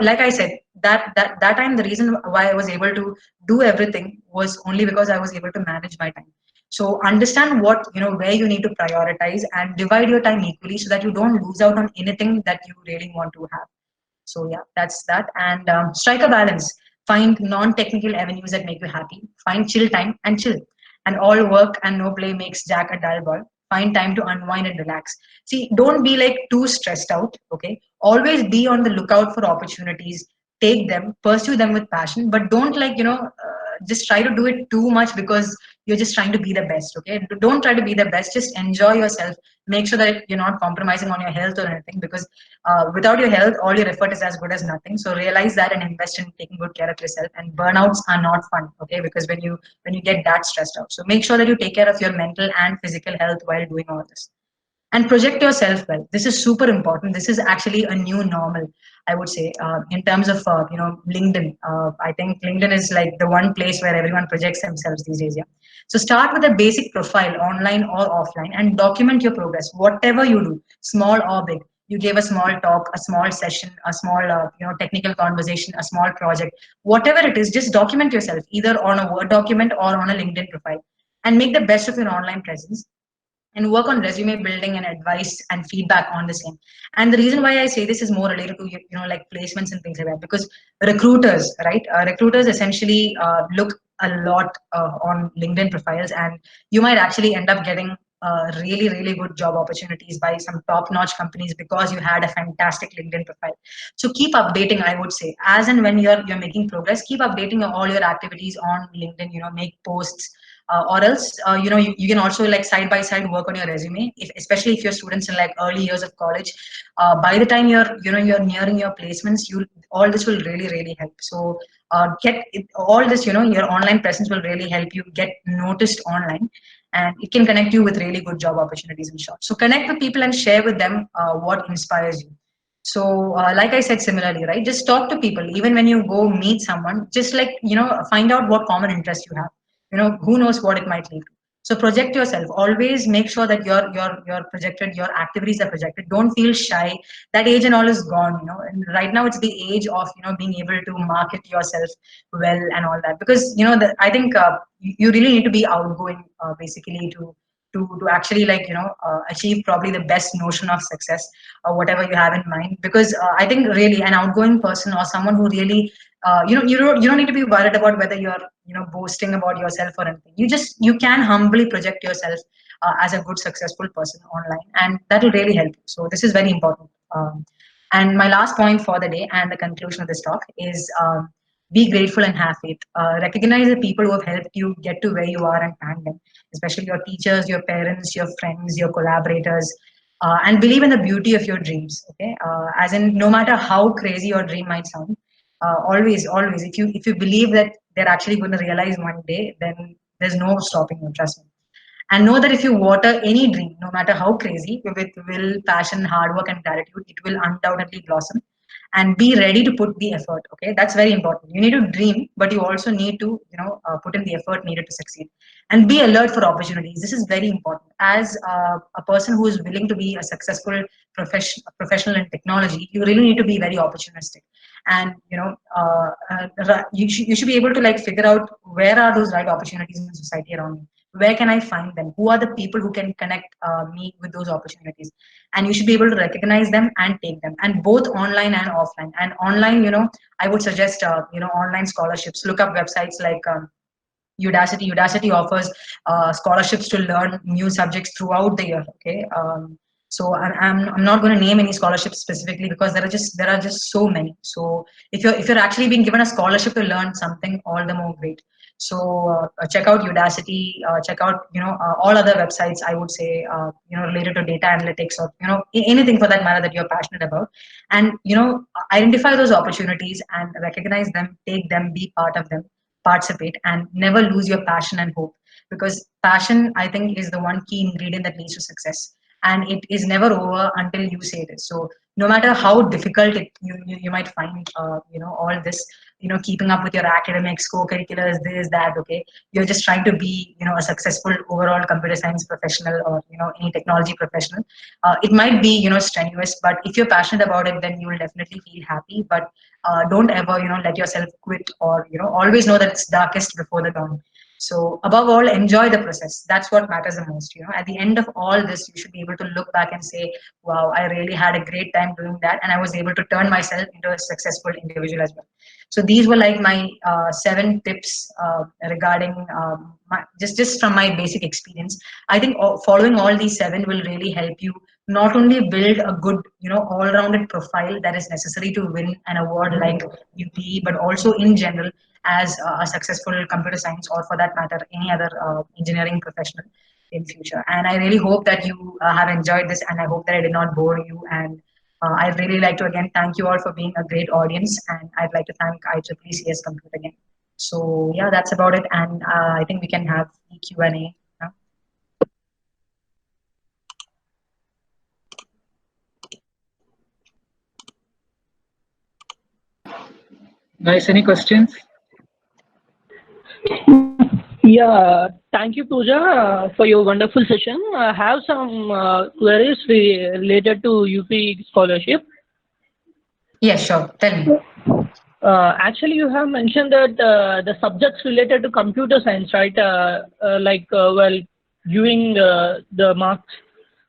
like I said, that time, the reason why I was able to do everything was only because I was able to manage my time. So understand what where you need to prioritize, and divide your time equally, so that you don't lose out on anything that you really want to have. So yeah, that's that. And strike a balance. Find non-technical avenues that make you happy. Find chill time and chill. And all work and no play makes Jack a dull boy. Find time to unwind and relax. See, don't be like too stressed out. Okay, always be on the lookout for opportunities. Take them, pursue them with passion, but don't just try to do it too much because you're just trying to be the best. Okay, don't try to be the best. Just enjoy yourself. Make sure that you're not compromising on your health or anything, because without your health, all your effort is as good as nothing. So realize that and invest in taking good care of yourself. And burnouts are not fun. Okay, because when you get that stressed out, so make sure that you take care of your mental and physical health while doing all this. And project yourself well. This is super important. This is actually a new normal, I would say, in terms of LinkedIn. I think LinkedIn is like the one place where everyone projects themselves these days. Yeah. So start with a basic profile, online or offline, and document your progress, whatever you do, small or big. You gave a small talk, a small session, a small technical conversation, a small project, whatever it is. Just document yourself either on a Word document or on a LinkedIn profile, and make the best of your online presence, and work on resume building and advice and feedback on the same. And the reason why I say this is more related to like placements and things like that, because recruiters, right? Recruiters essentially look a lot on LinkedIn profiles, and you might actually end up getting really good job opportunities by some top-notch companies because you had a fantastic LinkedIn profile. So keep updating, I would say, as and when you're making progress. Keep updating all your activities on LinkedIn. Make posts, or else you can also like side by side work on your resume, especially if you're students in like early years of college. By the time you're nearing your placements, you all this will really help. So get it, all this, your online presence will really help you get noticed online, and it can connect you with really good job opportunities in short. So connect with people and share with them what inspires you. So like I said, similarly, right, just talk to people even when you go meet someone. Just like find out what common interest you have. Who knows what it might lead to. So project yourself. Always make sure that your projected, your activities are projected. Don't feel shy. That age and all is gone. And right now it's the age of being able to market yourself well and all that, because I think you really need to be outgoing, basically, to actually like achieve probably the best notion of success or whatever you have in mind. Because I think really an outgoing person, or someone who really you don't need to be worried about whether you're boasting about yourself or anything. You can humbly project yourself as a good successful person online, and that will really help you. So this is very important. And my last point for the day and the conclusion of this talk is, be grateful and have faith. Recognize the people who have helped you get to where you are and thank them, especially your teachers, your parents, your friends, your collaborators. And believe in the beauty of your dreams. Okay, as in, no matter how crazy your dream might sound, always, if you believe that they're actually going to realize one day, then there's no stopping you. Trust me. And know that if you water any dream, no matter how crazy, with will, passion, hard work, and gratitude, it will undoubtedly blossom. And be ready to put the effort. Okay, that's very important. You need to dream, but you also need to put in the effort needed to succeed. And be alert for opportunities. This is very important. As a person who is willing to be a successful professional in technology, you really need to be very opportunistic. And you should be able to like figure out where are those right opportunities in society around you. Where can I find them? Who are the people who can connect me with those opportunities? And you should be able to recognize them and take them, and both online and offline. And online, I would suggest online scholarships. Look up websites like Udacity offers scholarships to learn new subjects throughout the year. Okay. So I'm not going to name any scholarships specifically, because there are just so many. So if you're actually being given a scholarship to learn something, all the more great. So check out Udacity, check out all other websites, I would say, related to data analytics, or anything for that matter that you're passionate about. And identify those opportunities and recognize them, take them, be part of them, participate, and never lose your passion and hope. Because passion, I think, is the one key ingredient that leads to success, and it is never over until you say it is. So no matter how difficult you might find all this, keeping up with your academics, co-curriculars, this, that, okay, you're just trying to be a successful overall computer science professional, or any technology professional. It might be strenuous, but if you're passionate about it, then you will definitely feel happy. But don't ever let yourself quit, or always know that it's darkest before the dawn. So above all, enjoy the process. That's what matters the most. At the end of all this, you should be able to look back and say, wow, I really had a great time doing that, and I was able to turn myself into a successful individual as well. So these were like my 7 tips regarding just from my basic experience. I think following all these 7 will really help you not only build a good, all-rounded profile that is necessary to win an award like UPE, but also in general as a successful computer science, or for that matter, any other engineering professional in future. And I really hope that you have enjoyed this, and I hope that I did not bore you. And I'd really like to again thank you all for being a great audience, and I'd like to thank IEEE CS Compute again. So yeah, that's about it, and I think we can have the Q&A now. Guys, any questions? Yeah, thank you, Pooja, for your wonderful session. I have some queries related to UP scholarship. Yes, sure. Tell me. Actually, you have mentioned that the subjects related to computer science, right? Well, viewing the marks,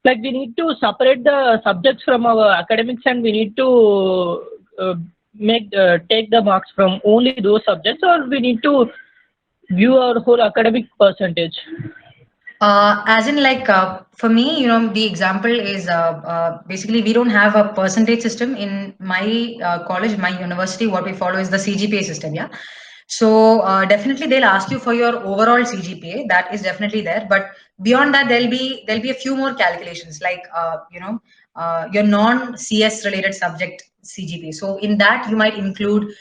like we need to separate the subjects from our academics, and we need to take the marks from only those subjects, or we need to view our whole academic percentage. As in, like, for me, the example is basically we don't have a percentage system in my college, my university. What we follow is the CGPA system. Yeah. So definitely they'll ask you for your overall CGPA. That is definitely there. But beyond that, there'll be a few more calculations, like your non-CS related subject CGPA. So in that you might include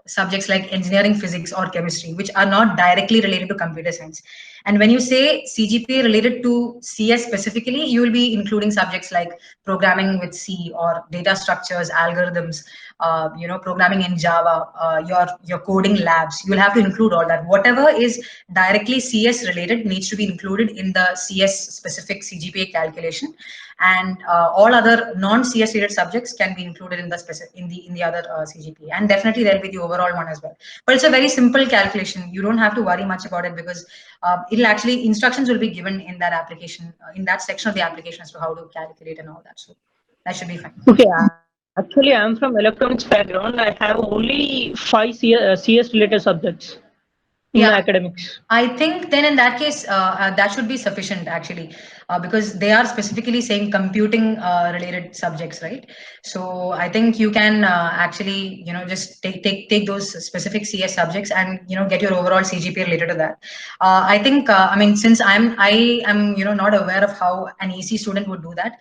subjects like engineering, physics, or chemistry, which are not directly related to computer science. And when you say CGPA related to CS specifically, you will be including subjects like programming with C, or data structures, algorithms, programming in Java, your coding labs. You will have to include all that. Whatever is directly CS related needs to be included in the CS specific CGPA calculation, and all other non-CS related subjects can be included in the in the other CGPA. And definitely there'll be the overall one as well. But it's a very simple calculation. You don't have to worry much about it, because it'll actually, instructions will be given in that application, in that section of the application, as to how to calculate and all that. So that should be fine. Okay, actually, I'm from electronics background. I have only 5 CS related subjects in my academics. I think then in that case, that should be sufficient actually, because they are specifically saying computing related subjects, right? So I think you can actually, just take those specific CS subjects, and get your overall CGPA related to that. I think, I mean, since I am not aware of how an EC student would do that.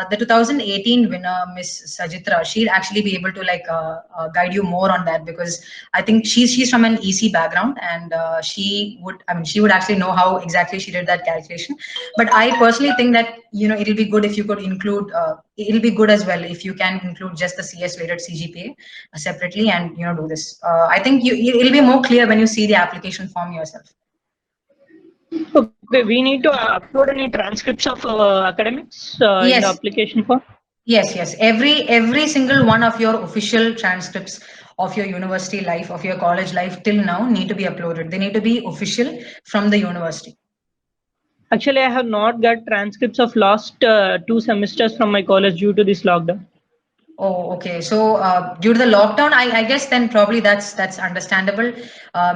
The 2018 winner, Miss Sajitra, she'd actually be able to guide you more on that, because I think she's from an EC background, and she would actually know how exactly she did that calculation. But I personally think that it'll be good if you could include. It'll be good as well if you can include just the CS related CGPA separately, and do this. I think it'll be more clear when you see the application form yourself. Okay, we need to upload any transcripts of academics Yes. in the application form? Yes. Every single one of your official transcripts of your university life, of your college life till now, need to be uploaded. They need to be official from the university. Actually, I have not got transcripts of last 2 semesters from my college due to this lockdown. Oh, okay. So due to the lockdown, I guess then probably that's understandable.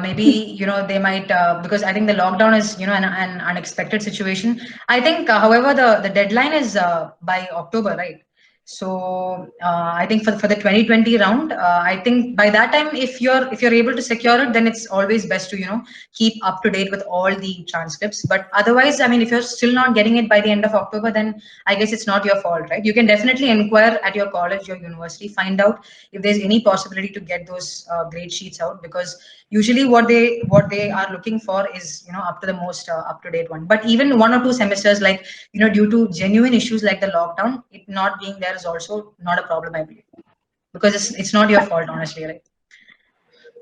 Maybe they might because I think the lockdown is an unexpected situation. I think, however, the deadline is by October, right? So I think for the 2020 round, I think by that time, if you're able to secure it, then it's always best to keep up to date with all the transcripts. But otherwise, I mean, if you're still not getting it by the end of October, then I guess it's not your fault, right? You can definitely inquire at your college, your university, find out if there's any possibility to get those grade sheets out, because usually what they are looking for is up to the most up to date one. But even 1 or 2 semesters, like due to genuine issues like the lockdown, it not being there is also not a problem, I believe, because it's not your fault, honestly, right?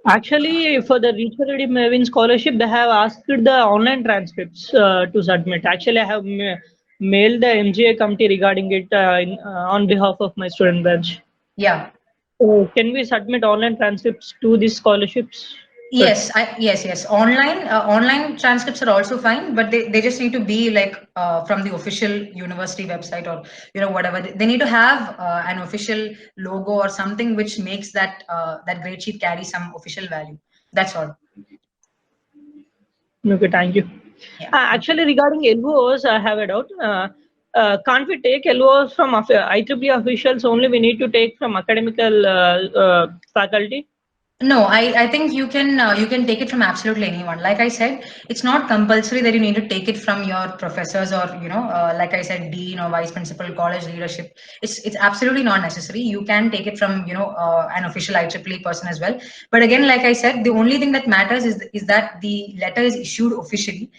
Actually, for the Reach for Ready Mavin scholarship, they have asked the online transcripts to submit. Actually, I have mailed the MGA committee regarding it on behalf of my student bench. Yeah. So can we submit online transcripts to these scholarships? Yes, yes. Online transcripts are also fine, but they just need to be from the official university website, or whatever. They need to have an official logo or something which makes that that grade sheet carry some official value. That's all. Okay, thank you. Yeah. Actually, regarding LOs, I have a doubt. Can't we take LOs from IEEE officials only? We need to take from academical faculty? No, I think you can take it from absolutely anyone. Like I said, it's not compulsory that you need to take it from your professors or like I said, dean or vice principal, college leadership. It's absolutely not necessary. You can take it from an official IEEE person as well. But again, like I said, the only thing that matters is that the letter is issued officially,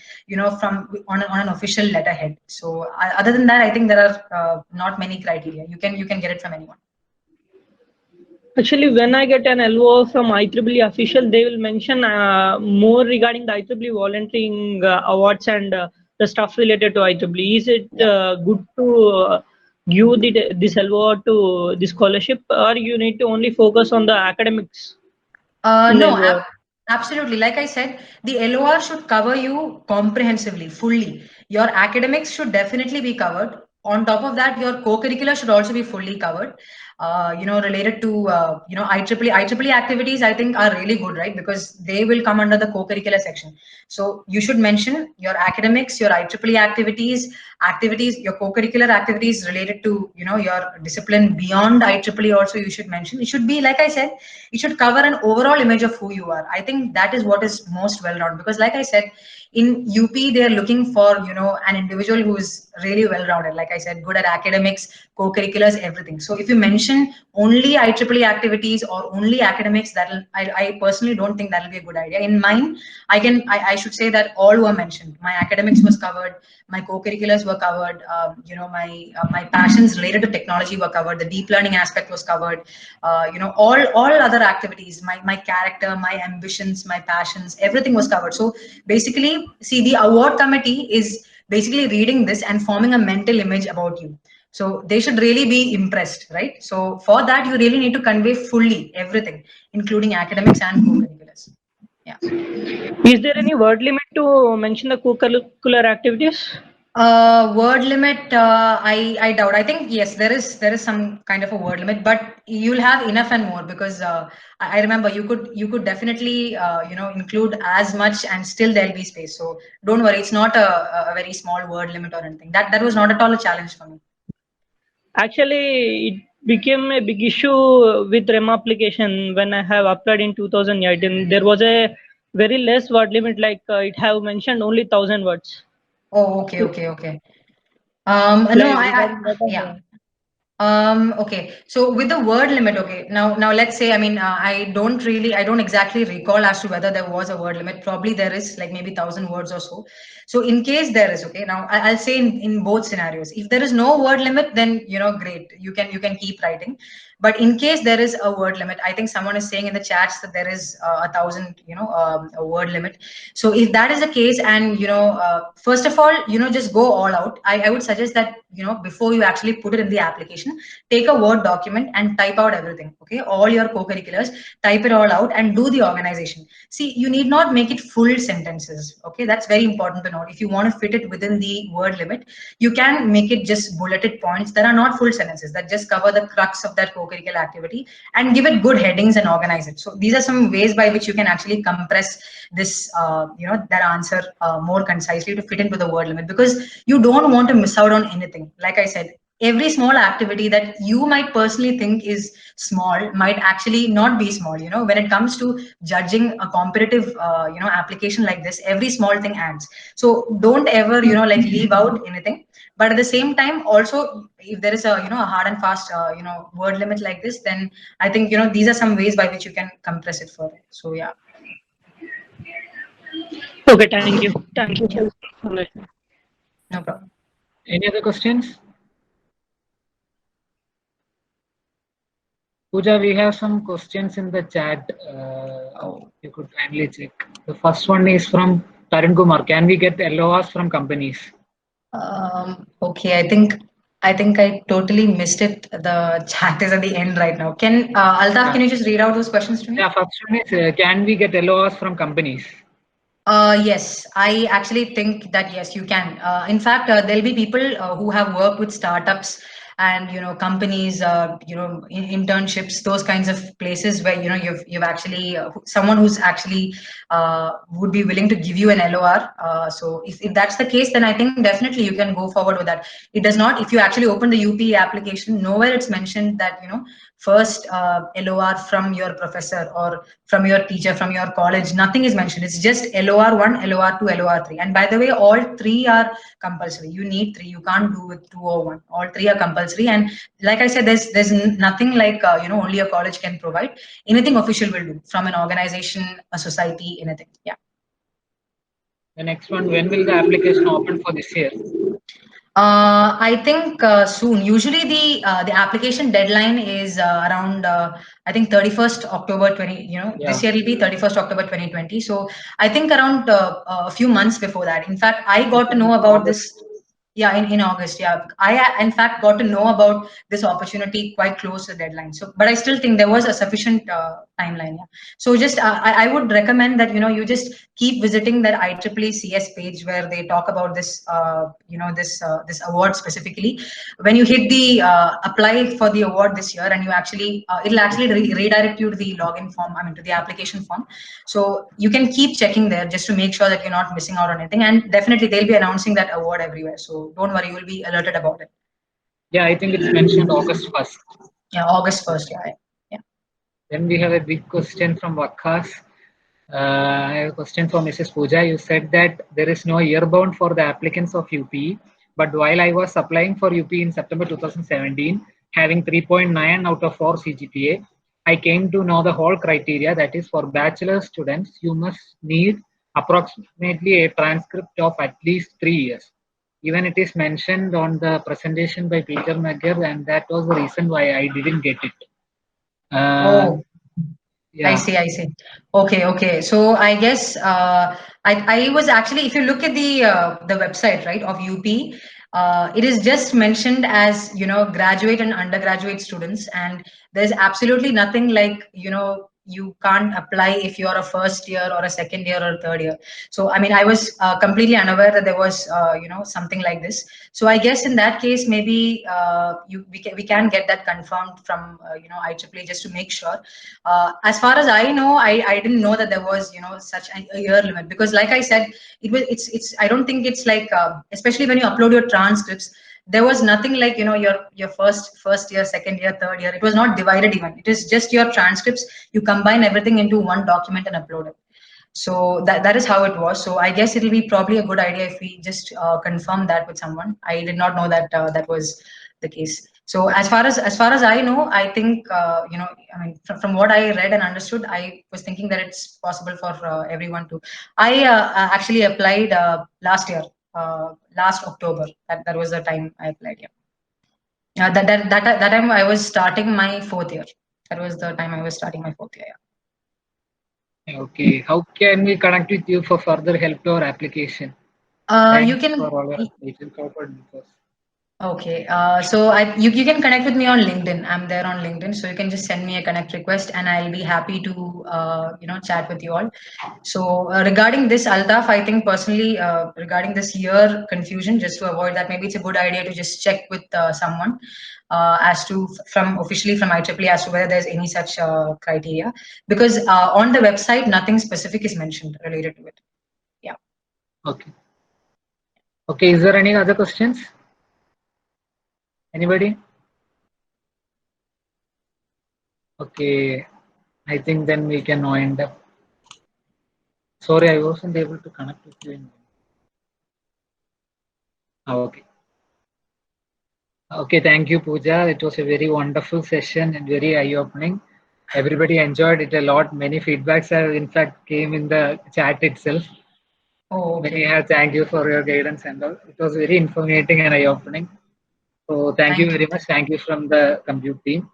from on an official letterhead. So other than that, I think there are not many criteria. You can get it from anyone. Actually, when I get an LO from IEEE official, they will mention more regarding the IEEE volunteering awards and the stuff related to IEEE. Is it good to give this LO to the scholarship, or you need to only focus on the academics? No, absolutely. Like I said, the LOR should cover you comprehensively, fully. Your academics should definitely be covered. On top of that, your co-curricular should also be fully covered. Related to IEEE activities, I think are really good, right? Because they will come under the co-curricular section. So you should mention your academics, your IEEE activities, your co-curricular activities related to your discipline beyond IEEE. Also, you should mention. It should be, like I said, it should cover an overall image of who you are. I think that is what is most well-rounded, because like I said, in UP, they're looking for, an individual who is really well-rounded. Like I said, good at academics, co-curriculars, everything. So if you mention only IEEE activities or only academics, I personally don't think that'll be a good idea. In mine, I should say that all were mentioned. My academics was covered, my co-curriculars were covered, my passions related to technology were covered, the deep learning aspect was covered, all other activities, my character, my ambitions, my passions, everything was covered. So basically, see, the award committee is basically reading this and forming a mental image about you. So they should really be impressed, right? So for that, you really need to convey fully everything, including academics and co-curriculars. Yeah. Is there any word limit to mention the co-curricular activities? Word limit, I doubt. I think yes, there is some kind of a word limit, but you'll have enough and more, because I remember you could definitely include as much and still there'll be space. So don't worry, it's not a very small word limit or anything. That was not at all a challenge for me. Actually, it became a big issue with REM application when I have applied in 2018. There was a very less word limit, like it have mentioned only 1,000 words. Oh, okay. No, yeah. Okay. So with the word limit, okay. Now let's say, I mean, I don't exactly recall as to whether there was a word limit. Probably there is, like maybe 1,000 words or so. So in case there is, okay. Now I'll say in both scenarios, if there is no word limit, then great. You can keep writing. But in case there is a word limit, I think someone is saying in the chats that there is 1,000, a word limit. So if that is the case, and first of all, just go all out. I would suggest that before you actually put it in the application, take a Word document and type out everything. Okay, all your co-curriculars, type it all out and do the organization. See, you need not make it full sentences. Okay, that's very important to note. If you want to fit it within the word limit, you can make it just bulleted points that are not full sentences, that just cover the crux of that co-curricular activity, and give it good headings and organize it. So these are some ways by which you can actually compress this that answer more concisely to fit into the word limit, because you don't want to miss out on anything. Like I said, every small activity that you might personally think is small might actually not be small. When it comes to judging a competitive application like this, every small thing adds. So don't ever like leave out anything. But at the same time, also, if there is a a hard and fast word limit like this, then I think these are some ways by which you can compress it further. So yeah. Okay, thank you. Thank you. No problem. Any other questions? Pooja, we have some questions in the chat. You could kindly check. The first one is from Tarun Kumar. Can we get LORs from companies? Okay, I think I totally missed it. The chat is at the end right now. Can Altaf, can you just read out those questions to me? Yeah, first one is can we get LORs from companies? Yes, I actually think that yes, you can. In fact, there'll be people who have worked with startups and companies, internships, those kinds of places where you've actually someone who's actually would be willing to give you an LOR. So if that's the case, then I think definitely you can go forward with that. It does not, if you actually open the UP application, nowhere it's mentioned that first LOR from your professor or from your teacher, from your college. Nothing is mentioned. It's just LOR 1, LOR 2, LOR 3. And by the way, all three are compulsory. You need three. You can't do with 2 or 1. All three are compulsory. And like I said, there's nothing like only a college can provide. Anything official will do, from an organization, a society, anything. Yeah. The next one, when will the application open for this year? I think soon. Usually the application deadline is around I think 31st October 20. This year will be 31st October 2020. So I think around a few months before that. In fact, I got to know about this. Yeah, in August. Yeah, I in fact got to know about this opportunity quite close to the deadline. So, but I still think there was a sufficient timeline. Yeah. So just I would recommend that you just keep visiting that IEEE CS page where they talk about this this award specifically. When you hit the apply for the award this year, and you actually it'll actually redirect you to the login form. I mean to the application form. So you can keep checking there just to make sure that you're not missing out on anything. And definitely they'll be announcing that award everywhere. So don't worry, you will be alerted about it. Yeah, I think it's mentioned August 1st. Yeah, August 1st. Yeah. Then we have a big question from Wakas. I have a question for Mrs. Pooja. You said that there is no year bound for the applicants of UP, but while I was applying for UP in September 2017, having 3.9 out of 4 CGPA, I came to know the whole criteria. That is, for bachelor students, you must need approximately a transcript of at least 3 years. Even it is mentioned on the presentation by Peter Magyar, and that was the reason why I didn't get it. Yeah. I see. Okay. So I guess I was actually, if you look at the website, right, of UP, it is just mentioned as graduate and undergraduate students, and there's absolutely nothing like you can't apply if you're a first year or a second year or a third year. So I mean, I was completely unaware that there was something like this. So I guess in that case, maybe we can get that confirmed from IEEE just to make sure. As far as I know, I didn't know that there was such a year limit, because like I said, it's I don't think it's like especially when you upload your transcripts, there was nothing like your first year, second year, third year. It was not divided even. It is just your transcripts. You combine everything into one document and upload it. So that is how it was. So I guess it'll be probably a good idea if we just confirm that with someone. I did not know that that was the case. So as far as I know, I think I mean from what I read and understood, I was thinking that it's possible for everyone to. I actually applied last year, last October. That was the time I applied. Yeah. That time I was starting my 4th year. That was the time I was starting my 4th year. Yeah. Okay. How can we connect with you for further help to our application? You can. For all our because. Okay, so you can connect with me on LinkedIn. I'm there on LinkedIn, so you can just send me a connect request, and I'll be happy to chat with you all. So regarding this, Altaf, I think personally regarding this year confusion, just to avoid that, maybe it's a good idea to just check with someone as to officially from IEEE as to whether there's any such criteria, because on the website nothing specific is mentioned related to it. Yeah. Okay. Okay. Is there any other questions? Anybody? Okay, I think then we can wind up. Sorry, I wasn't able to connect with you. Okay. Okay, thank you, Pooja. It was a very wonderful session and very eye-opening. Everybody enjoyed it a lot. Many feedbacks have, in fact, came in the chat itself. Oh, okay. Many thank you for your guidance and all. It was very informative and eye-opening. So thank you very much. Thank you from the Compute team.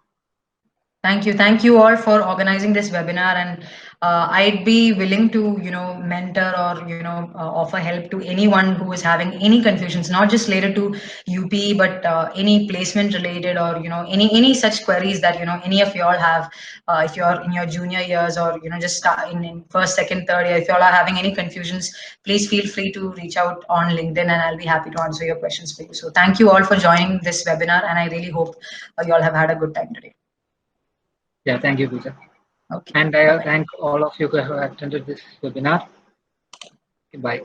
Thank you all for organizing this webinar, and I'd be willing to, mentor or, offer help to anyone who is having any confusions, not just related to UP, but any placement related, or, any such queries that, any of you all have, if you're in your junior years, or, just start in first, second, third year, if you all are having any confusions, please feel free to reach out on LinkedIn, and I'll be happy to answer your questions for you. So thank you all for joining this webinar, and I really hope you all have had a good time today. Yeah, thank you, Pooja. Okay. And I thank all of you who have attended this webinar. Bye.